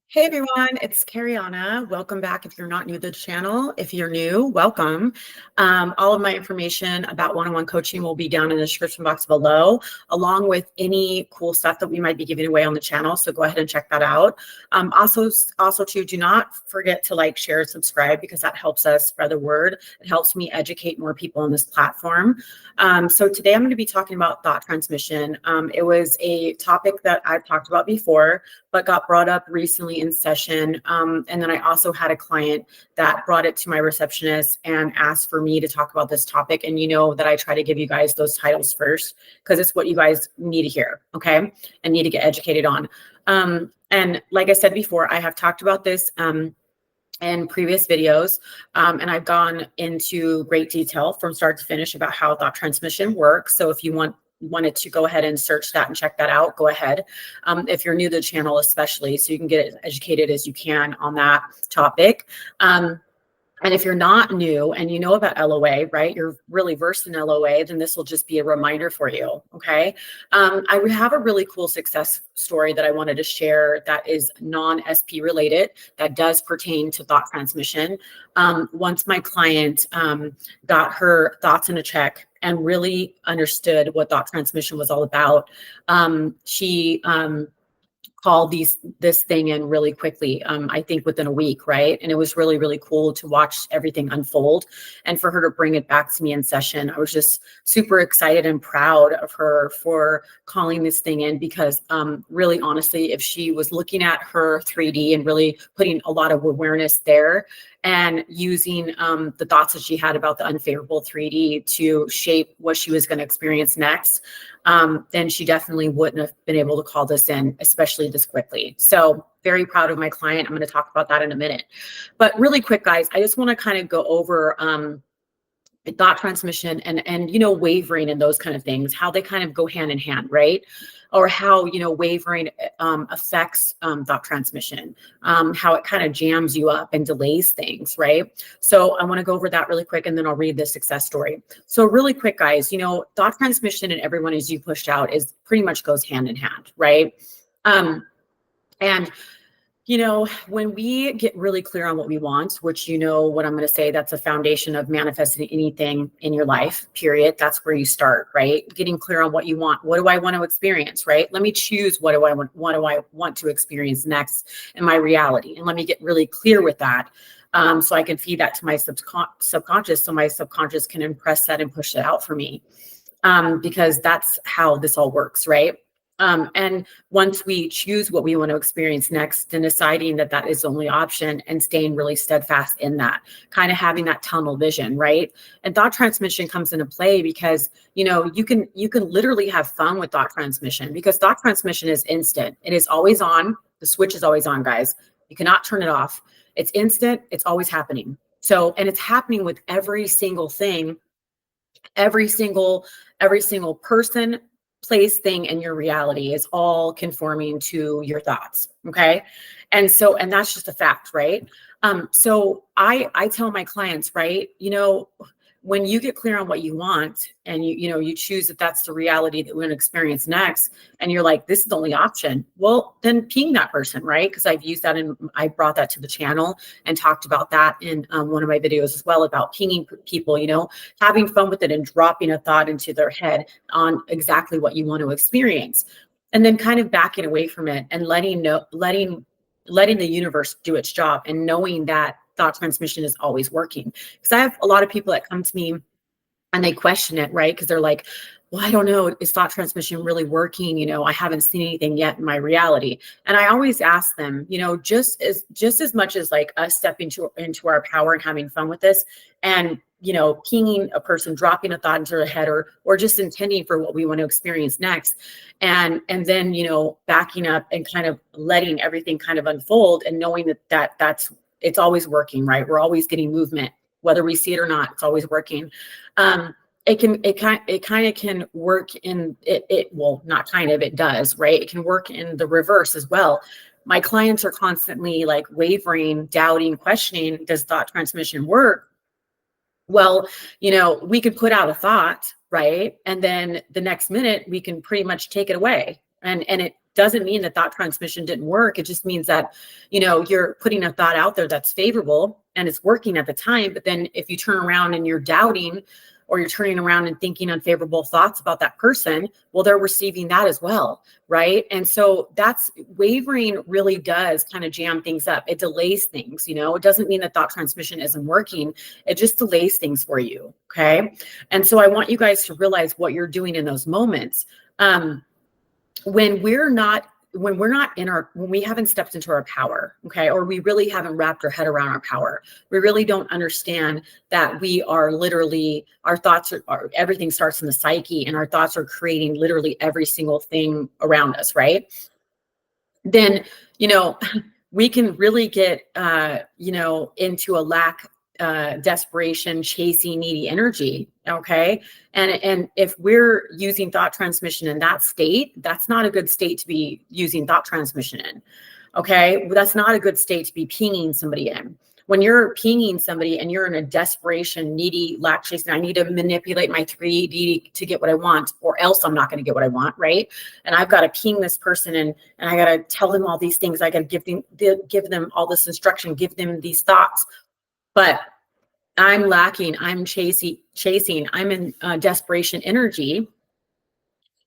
Hey everyone, it's Kariana. Welcome back if you're not new to the channel. If you're new, welcome. All of my information about one-on-one coaching will be down in the description box below, along with any cool stuff that we might be giving away on the channel. So go ahead and check that out. Also too, do not forget to like, share, and subscribe because that helps us spread the word. It helps me educate more people on this platform. So today I'm going to be talking about thought transmission. It was a topic that I've talked about before, but got brought up recently in session. And then I also had a client that brought it to my receptionist and asked for me to talk about this topic. And you know that I try to give you guys those titles first because it's what you guys need to hear, okay? And need to get educated on. And like I said before, I have talked about this in previous videos, and I've gone into great detail from start to finish about how thought transmission works. So if you wanted to go ahead and search that and check that out, go ahead. If you're new to the channel, especially, so you can get as educated as you can on that topic. And if you're not new and you know about LOA, right, you're really versed in LOA, then this will just be a reminder for you, okay? I have a really cool success story that I wanted to share that is non-SP related, that does pertain to thought transmission. Once my client got her thoughts in a check and really understood what thought transmission was all about, she called this thing in really quickly, I think within a week, right? And it was really, really cool to watch everything unfold and for her to bring it back to me in session. I was just super excited and proud of her for calling this thing in because really, honestly, if she was looking at her 3D and really putting a lot of awareness there and using the thoughts that she had about the unfavorable 3D to shape what she was going to experience next, then she definitely wouldn't have been able to call this in, especially this quickly. So very proud of my client. I'm going to talk about that in a minute. But really quick, guys, I just want to kind of go over thought transmission and wavering and those kind of things, how they kind of go hand in hand, right? Or how wavering affects thought transmission, how it kind of jams you up and delays things, right? So I want to go over that really quick, and then I'll read the success story. So really quick, guys, thought transmission and everyone as you pushed out is pretty much goes hand in hand, right? And when we get really clear on what we want, which what I'm going to say, that's a foundation of manifesting anything in your life, period. That's where you start, right? Getting clear on what you want. What do I want to experience, right? Let me choose what do I want to experience next in my reality. And let me get really clear with that. So I can feed that to my subconscious so my subconscious can impress that and push it out for me. Because that's how this all works, right? And once we choose what we want to experience next, then deciding that that is the only option and staying really steadfast in that, kind of having that tunnel vision, right? And thought transmission comes into play because, you can literally have fun with thought transmission because thought transmission is instant. It is always on. The switch is always on, guys. You cannot turn it off. It's instant. It's always happening. So, and it's happening with every single thing, every single person, place, thing in your reality is all conforming to your thoughts. Okay. And that's just a fact, right? So I tell my clients, right, when you get clear on what you want and you choose that that's the reality that we're going to experience next, and you're like, this is the only option, well, then ping that person, right? Because I've used that and I brought that to the channel and talked about that in one of my videos as well, about pinging people, having fun with it and dropping a thought into their head on exactly what you want to experience. And then kind of backing away from it and letting the universe do its job and knowing that thought transmission is always working. Because I have a lot of people that come to me and they question it, right? Because they're like, well, I don't know, is thought transmission really working? I haven't seen anything yet in my reality. And I always ask them, just as much as like us stepping into our power and having fun with this, and pinging a person, dropping a thought into their head, or just intending for what we want to experience next, and then backing up and kind of letting everything kind of unfold and knowing that's it's always working, right? We're always getting movement, whether we see it or not. It's always working. It kind of can work in it. Well, not kind of, it does, right? It can work in the reverse as well. My clients are constantly like wavering, doubting, questioning, does thought transmission work? Well, we could put out a thought, right? And then the next minute we can pretty much take it away. And doesn't mean that thought transmission didn't work. It just means that, you're putting a thought out there that's favorable and it's working at the time. But then if you turn around and you're doubting, or you're turning around and thinking unfavorable thoughts about that person, well, they're receiving that as well, right? And so that's wavering really does kind of jam things up. It delays things, it doesn't mean that thought transmission isn't working. It just delays things for you, okay? And so I want you guys to realize what you're doing in those moments. When we haven't stepped into our power, okay, or we really haven't wrapped our head around our power, we really don't understand that we are literally, our thoughts are everything starts in the psyche, and our thoughts are creating literally every single thing around us, right? Then, we can really get, into a lack, desperation, chasing, needy energy. Okay. And if we're using thought transmission in that state, that's not a good state to be using thought transmission in. Okay. That's not a good state to be pinging somebody in. When you're pinging somebody and you're in a desperation, needy, lack chasing, I need to manipulate my 3D to get what I want, or else I'm not going to get what I want. Right. And I've got to ping this person and I got to tell them all these things. I got to give them all this instruction, give them these thoughts. But I'm lacking, I'm chasing, I'm in desperation energy,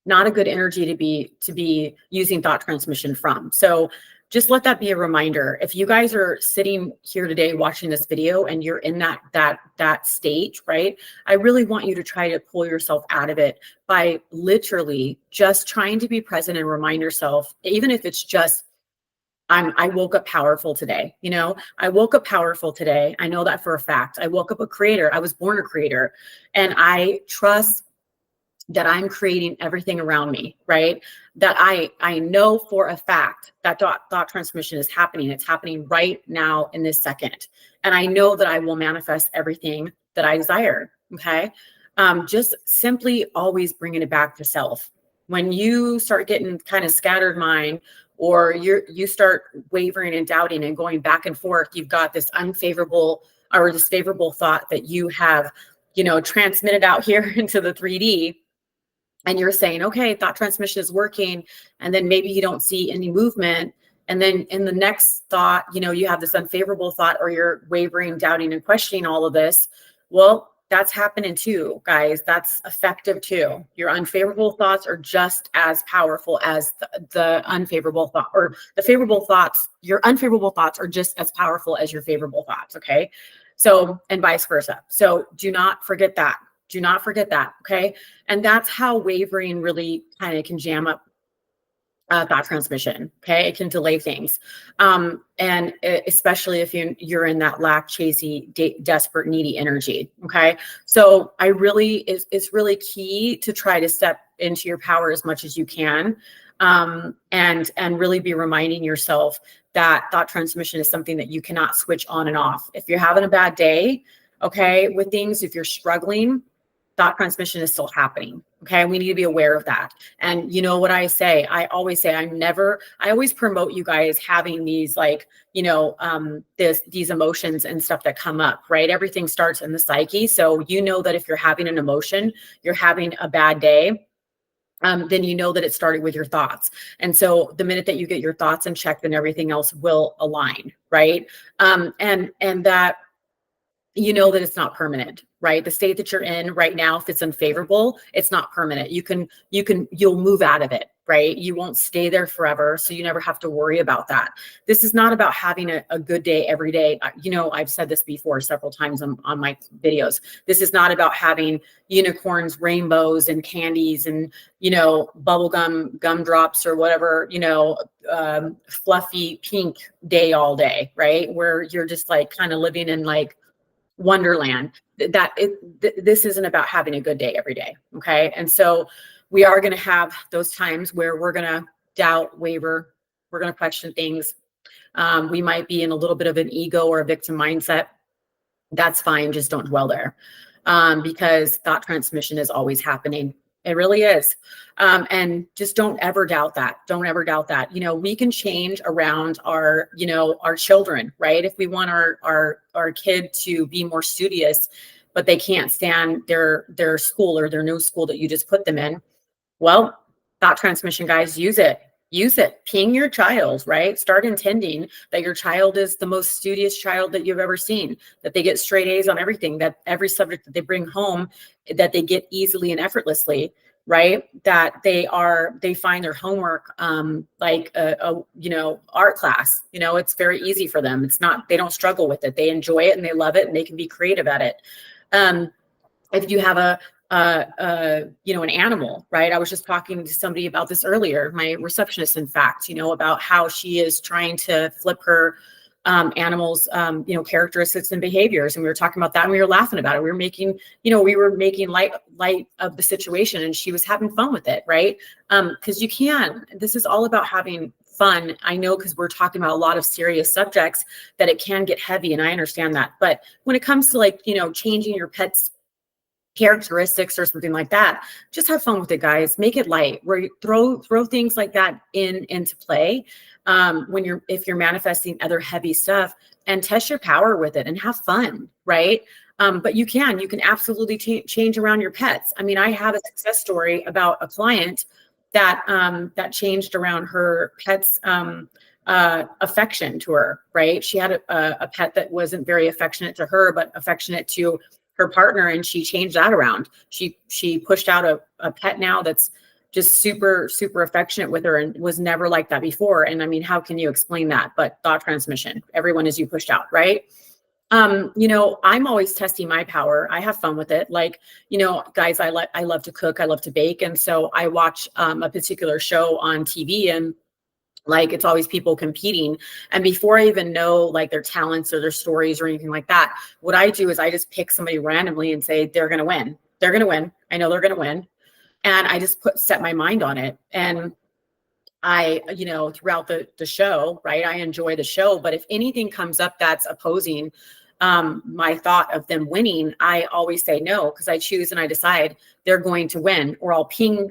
not a good energy to be using thought transmission from. So just let that be a reminder. If you guys are sitting here today watching this video and you're in that state, right? I really want you to try to pull yourself out of it by literally just trying to be present and remind yourself, even if it's just, I woke up powerful today. I woke up powerful today. I know that for a fact. I woke up a creator. I was born a creator, and I trust that I'm creating everything around me, right? That I know for a fact that thought transmission is happening. It's happening right now in this second. And I know that I will manifest everything that I desire. Okay. Just simply always bringing it back to self. When you start getting kind of scattered mind, or you start wavering and doubting and going back and forth, you've got this unfavorable or this favorable thought that you have, transmitted out here into the 3D. And you're saying, okay, thought transmission is working. And then maybe you don't see any movement. And then in the next thought, you have this unfavorable thought, or you're wavering, doubting, and questioning all of this. Well, that's happening too, guys. That's effective too. Your unfavorable thoughts are just as powerful as the unfavorable thought, or the favorable thoughts. Your unfavorable thoughts are just as powerful as your favorable thoughts. Okay. So, and vice versa. So do not forget that. Do not forget that. Okay. And that's how wavering really kind of can jam up thought transmission. Okay. It can delay things. And especially if you're in that lack, chasing, desperate, needy energy. Okay. So it's really key to try to step into your power as much as you can. And really be reminding yourself that thought transmission is something that you cannot switch on and off. If you're having a bad day, okay, with things, if you're struggling, thought transmission is still happening. Okay. We need to be aware of that. And you know what I say? I always say, I always promote you guys having these these emotions and stuff that come up, right? Everything starts in the psyche. So that if you're having an emotion, you're having a bad day, then that it started with your thoughts. And so the minute that you get your thoughts in check, then everything else will align. Right. And that, that it's not permanent, right? The state that you're in right now, if it's unfavorable, it's not permanent. You'll move out of it, right? You won't stay there forever. So you never have to worry about that. This is not about having a good day every day. I've said this before several times on my videos. This is not about having unicorns, rainbows, and candies, and, bubblegum, gumdrops, or whatever, fluffy pink day all day, right? Where you're just like kind of living in like wonderland. This isn't about having a good day every day. Okay. And so we are going to have those times where we're going to doubt, waver, we're going to question things. We might be in a little bit of an ego or a victim mindset. That's fine. Just don't dwell there. Because thought transmission is always happening. It really is. And just don't ever doubt that. Don't ever doubt that. We can change around our children, right? If we want our kid to be more studious, but they can't stand their school or their new school that you just put them in. Well, thought transmission, guys, use it. Use it. Ping your child, right? Start intending that your child is the most studious child that you've ever seen, that they get straight A's on everything, that every subject that they bring home, that they get easily and effortlessly, right? That they find their homework like a art class. It's very easy for them. They don't struggle with it. They enjoy it and they love it and they can be creative at it. If you have an animal, right? I was just talking to somebody about this earlier, my receptionist, in fact, about how she is trying to flip her animals, characteristics and behaviors. And we were talking about that and we were laughing about it. We were making light of the situation and she was having fun with it, right? Because this is all about having fun. I know, because we're talking about a lot of serious subjects, that it can get heavy, and I understand that. But when it comes to changing your pet's characteristics or something like that, just have fun with it, guys. Make it light, where you throw things like that into play if you're manifesting other heavy stuff, and test your power with it and have fun, right? But you can absolutely change around your pets. I mean, I have a success story about a client that changed around her pet's affection to her, right? She had a pet that wasn't very affectionate to her, but affectionate to her partner, and she changed that around. She pushed out a pet now that's just super, super affectionate with her and was never like that before. And I mean, how can you explain that? But thought transmission, everyone is you pushed out, right? I'm always testing my power. I have fun with it. Guys, I love to cook. I love to bake. And so I watch a particular show on TV, and it's always people competing. And before I even know their talents or their stories or anything like that, what I do is I just pick somebody randomly and say, they're going to win. They're going to win. I know they're going to win. And I just set my mind on it. And I, throughout the show, right, I enjoy the show. But if anything comes up that's opposing my thought of them winning, I always say no, because I choose and I decide they're going to win. Or I'll ping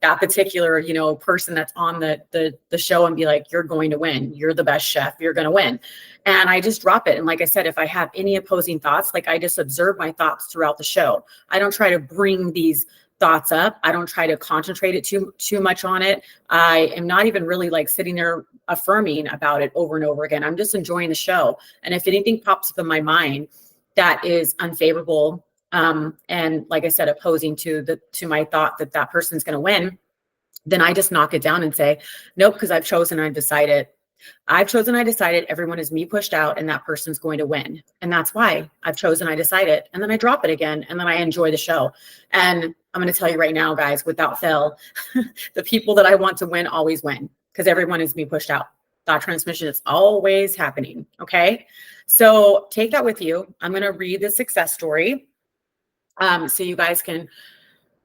that particular, person that's on the show and be like, you're going to win. You're the best chef. You're going to win. And I just drop it. And like I said, if I have any opposing thoughts, I just observe my thoughts throughout the show. I don't try to bring these thoughts up. I don't try to concentrate it too much on it. I am not even really sitting there affirming about it over and over again. I'm just enjoying the show. And if anything pops up in my mind that is unfavorable, and like I said, opposing to my thought that person's going to win, then I just knock it down and say, nope, because I've chosen, I decided everyone is me pushed out and that person's going to win. And that's why I've chosen, I decided, and then I drop it again. And then I enjoy the show. And I'm going to tell you right now, guys, without fail, the people that I want to win always win, because everyone is me pushed out. Thought transmission is always happening. Okay. So take that with you. I'm going to read the success story. So you guys can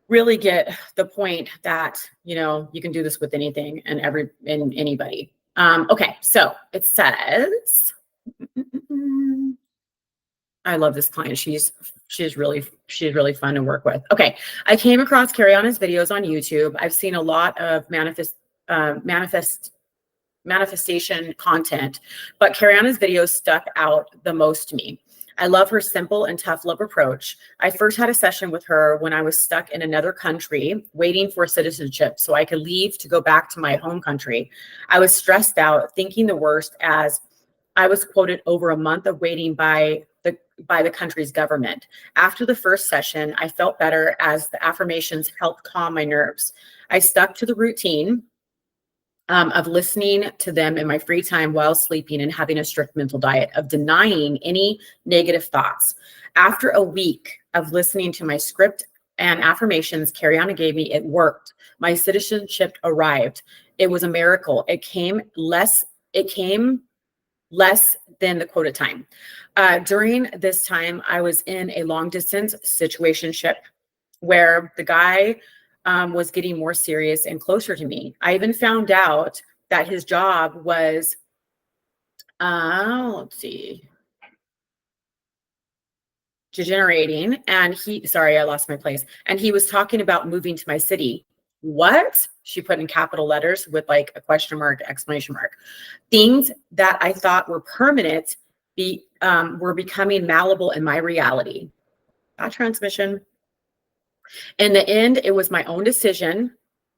really get the point that, you can do this with anything and anybody. Okay. So it says, I love this client. She's really fun to work with. Okay. I came across Kariana's videos on YouTube. I've seen a lot of manifestation content, but Kariana's videos stuck out the most to me. I love her simple and tough love approach. I first had a session with her when I was stuck in another country waiting for citizenship so I could leave to go back to my home country. I was stressed out, thinking the worst, as I was quoted over a month of waiting by the country's government. After the first session, I felt better as the affirmations helped calm my nerves. I stuck to the routine of listening to them in my free time while sleeping and having a strict mental diet of denying any negative thoughts. After a week of listening to my script and affirmations Kariana gave me, it worked. My citizenship arrived. It was a miracle. It came less than the quoted time. During this time, I was in a long distance situationship where the guy was getting more serious and closer to me. I even found out that his job was, degenerating. And sorry, I lost my place. And he was talking about moving to my city. What? She put in capital letters with a question mark, exclamation mark. Things that I thought were permanent were becoming malleable in my reality. That transmission. In the end, it was my own decision.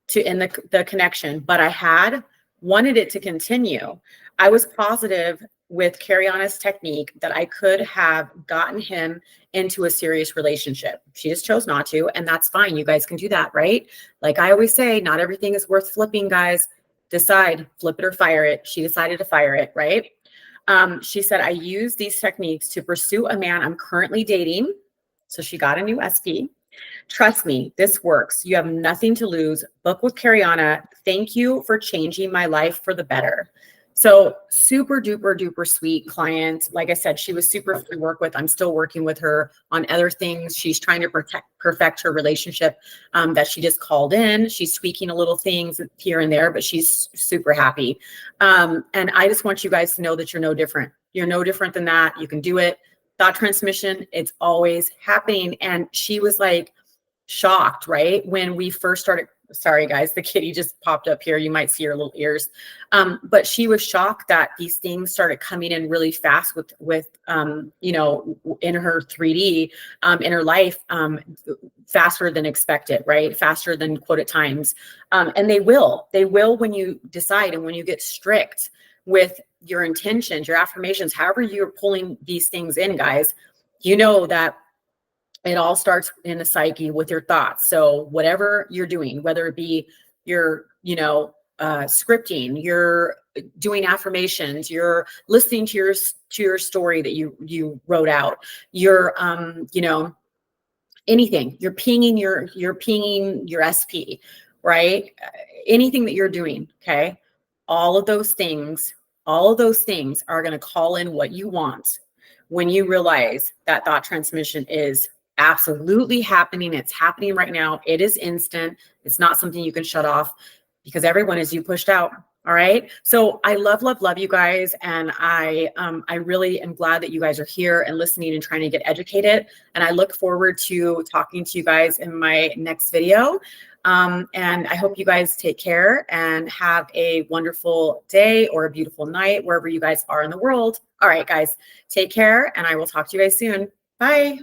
to end the connection, but I had wanted it to continue. I was positive with Kariana's technique that I could have gotten him into a serious relationship. She just chose not to, and that's fine. You guys can do that, right? Like I always say, not everything is worth flipping, guys. Decide, flip it or fire it. She decided to fire it, right? She said, I use these techniques to pursue a man I'm currently dating. So she got a new SP. Trust me, this works. You have nothing to lose. Book with Kariana. Thank you for changing my life for the better. So super duper duper sweet client. Like I said, she was super fun to work with. I'm still working with her on other things. She's trying to perfect her relationship that she just called in. She's tweaking a little things here and there, but she's super happy. And I just want you guys to know that you're no different. You're no different than that. You can do it. Thought transmission, it's always happening. And she was like shocked, right? When we first started, sorry guys, the kitty just popped up here. You might see her little ears. But she was shocked that these things started coming in really fast with you know, in her 3D, in her life, faster than expected, right? Faster than quoted times. And they will when you decide and when you get strict with your intentions, your affirmations, however you're pulling these things in, guys, you know that it all starts in the psyche with your thoughts. So whatever you're doing, whether it be your, you know, scripting, you're doing affirmations, you're listening to your story that you wrote out, you're, you know, anything, you're pinging your SP, right? Anything that you're doing. Okay. All of those things are going to call in what you want when you realize that thought transmission is absolutely happening. It's happening right now. It is instant. It's not something you can shut off because everyone is you pushed out. All right. So I love you guys. And I really am glad that you guys are here and listening and trying to get educated. And I look forward to talking to you guys in my next video. And I hope you guys take care and have a wonderful day or a beautiful night, wherever you guys are in the world. All right, guys, take care. And I will talk to you guys soon. Bye.